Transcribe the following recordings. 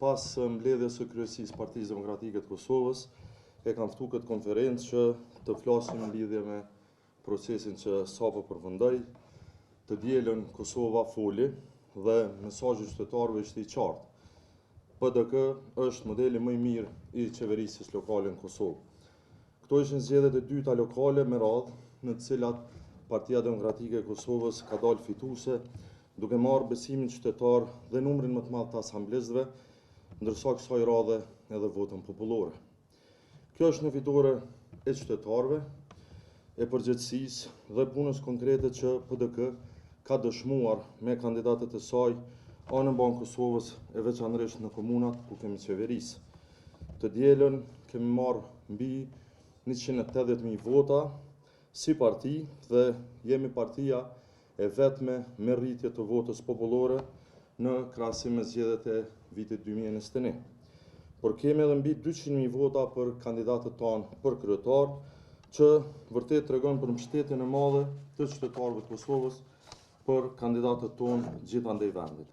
Pas mbledhjes së kryesisë Partisë Demokratike të Kosovës, e kam ftuar këtë konferencë që të flasim në lidhje me procesin që sapo përfundoi. Të dielën Kosova foli dhe mesazhi qytetarëve ishte i qartë. PDK është modeli më i mirë i qeverisjes lokale në Kosovë. Këto ishin zgjedhjet e dyta lokale me radhë, në të cilat Partia Demokratike e Kosovës ka dalë fituese, duke marrë besimin qytetar dhe numrin më të madh të asamblezëve, ndërsa kësaj radhe edhe votën popullore. Kjo është një fitore e qytetarëve, e përgjegjësisë dhe punës konkrete që PDK ka dëshmuar me kandidatët e saj anën banë Kosovës e veçanërisht në komunat ku kemi qeverisë. Të dielën kemi marrë mbi 180.000 vota si parti dhe jemi partia e vetme me rritje të votës popullore në krahasim me zgjedhjet e vitit 2021. Por kemi edhe mbi 200.000 vota për kandidatët tanë për kryetar, që vërtet tregon për mbështetjen e madhe të qytetarëve të Kosovës për kandidatët tonë gjithandej vendit.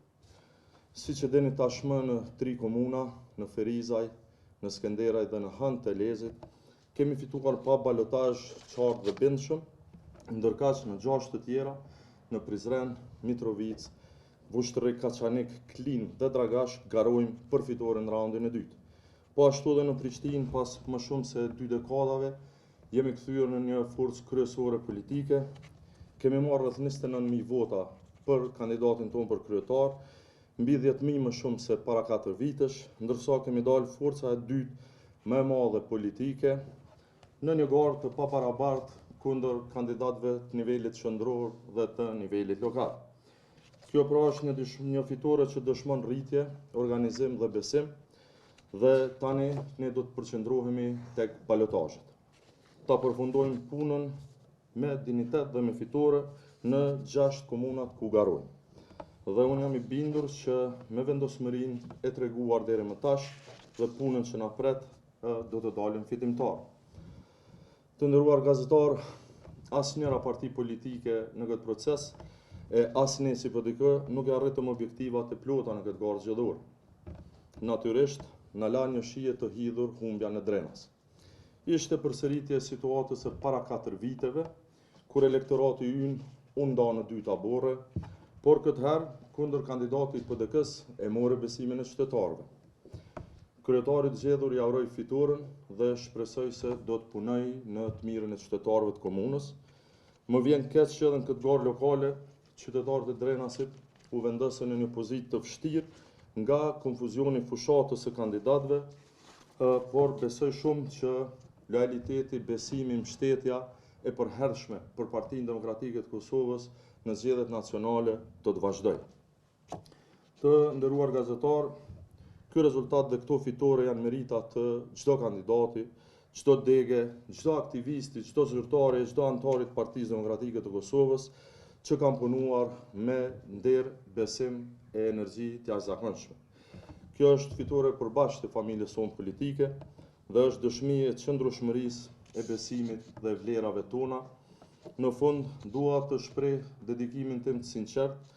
Siç e dini tashmë në 3 komuna, në Ferizaj, në Skenderaj dhe në Hënë të Lezit, kemi fituar pa balotazh qartë dhe bindshëm, ndërkaq në 6 të tjera, në Prizren, Mitrovic, Vushtrrik, Kaçanik, Klin dhe Dragash garojmë për fitoren në raundin e dytë. Po ashtu edhe në Prishtinë, pas më shumë se 2 dekadave, jemi kthyer në një forcë kryesore politike. Kemi marrë rreth 29.000 vota për kandidatin tonë për kryetar, mbi 10.000 më shumë se para 4 vitesh, ndërsa kemi dalë forca e dytë më e madhe politike në një garë të paparabartë kundër kandidatëve të nivelit qendror dhe të nivelit lokal. Kjo pra është një fitore që dëshmon rritje, organizim dhe besim, dhe tani ne do të përqendrohemi tek balotazhet. Ta përfundojmë punën me dinitet dhe me fitore në 6 komunat ku garojmë. Dhe unë jam i bindur që me vendosmërinë e treguar deri më tash dhe punën që na pret do të dalim fitimtar. Të nderuar gazetar, asnjëra parti politike në këtë proces e as ne si PDK nuk e arritëm objektivat e plota në këtë garë zgjedhore. Natyrisht, na la një shije të hidhur humbja në Drenas. Ishte përsëritje e situatës së para 4 viteve, kur elektorati ynë u nda në 2 tabore, por këtë herë kundër kandidatit PDK-s e mori besimin e qytetarëve. Kryetarit zgjedhur ja uroj fitoren dhe shpresoj se do të punoj në të mirën e qytetarëve të komunës. Më vjen keq që edhe në këtë garë lokale qytetarët e Drenasit u vendosën në një pozitë të vështirë nga konfuzioni fushatës së kandidatëve, por besoj shumë që lojaliteti, besimi, mbështetja e përhershme për Partinë Demokratike të Kosovës në zgjedhjet nacionale do të vazhdojë. Të nderuar gazetar, ky rezultat dhe këto fitore janë merita të çdo kandidati, çdo dege, çdo aktivisti, çdo zyrtari, çdo antari të Partisë Demokratike të Kosovës që kanë punuar me nder, besim e energji të jashtëzakonshme. Kjo është fitore përbashkët e familjes sonë politike dhe është dëshmi e qëndrueshmërisë e besimit dhe vlerave tona. Në fund, dua të shpreh dedikimin tim të sinqert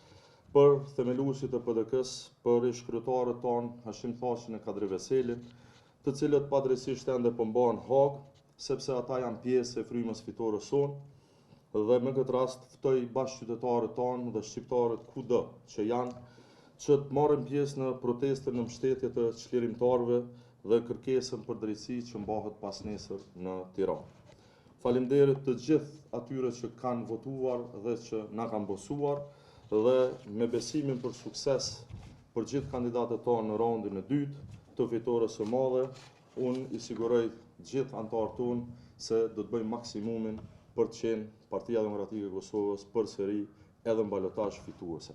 për themeluesit e PDK-s, për ish-kryetarët tanë Hashim Thaqin e Kadri Veselin, të cilët padrejtisht ende po mbahen Hag, sepse ata janë pjesë e frymës fitore sonë, dhe me këtë rast ftoj bashkëqytetarët tanë dhe shqiptarët kudo që janë, që të marrin pjesë në protestën në mbështetje të çlirimtarëve dhe kërkesën për drejtësi që mbahet pas nesër në Tiranë. Faleminderit të gjithë atyre që kanë votuar dhe që na kanë bosuar, dhe me besimin për sukses për gjithë kandidatët tonë në raundin e dytë të fitores së madhe, unë i siguroj gjithë anëtarët tonë se do të bëjmë maksimumin për të qenë Partia Demokratike e Kosovës përsëri edhe në balotazh fituese.